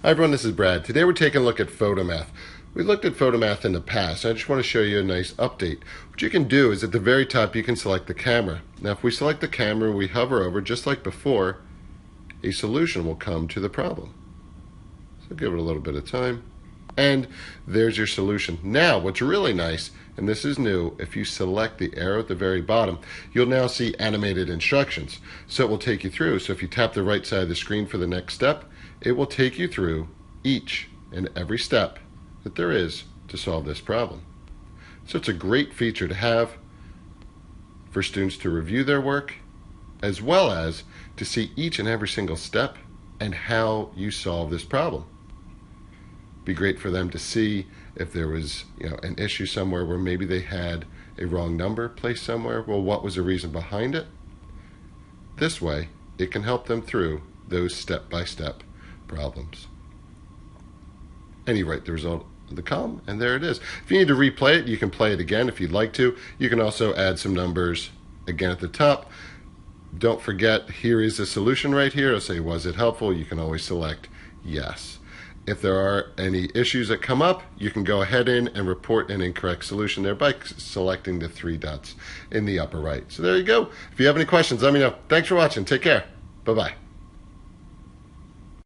Hi everyone, this is Brad. Today we're taking a look at PhotoMath. We looked at PhotoMath in the past. I just want to show you a nice update. What you can do is at the very top you can select the camera. Now if we select the camera and we hover over, just like before, a solution will come to the problem. So give it a little bit of time. And there's your solution. Now what's really nice, and this is new, if you select the arrow at the very bottom, you'll now see animated instructions. So it will take you through. So if you tap the right side of the screen for the next step, it will take you through each and every step that there is to solve this problem. So it's a great feature to have for students to review their work, as well as to see each and every single step and how you solve this problem. Be great for them to see if there was an issue somewhere where maybe they had a wrong number placed somewhere. Well, what was the reason behind it? This way, it can help them through those step-by-step problems. And you write the result of the column, and there it is. If you need to replay it, you can play it again if you'd like to. You can also add some numbers again at the top. Don't forget, here is the solution right here. It'll say, was it helpful? You can always select yes. If there are any issues that come up, you can go ahead and report an incorrect solution there by selecting the 3 dots in the upper right. So there you go. If you have any questions, let me know. Thanks for watching. Take care. Bye-bye.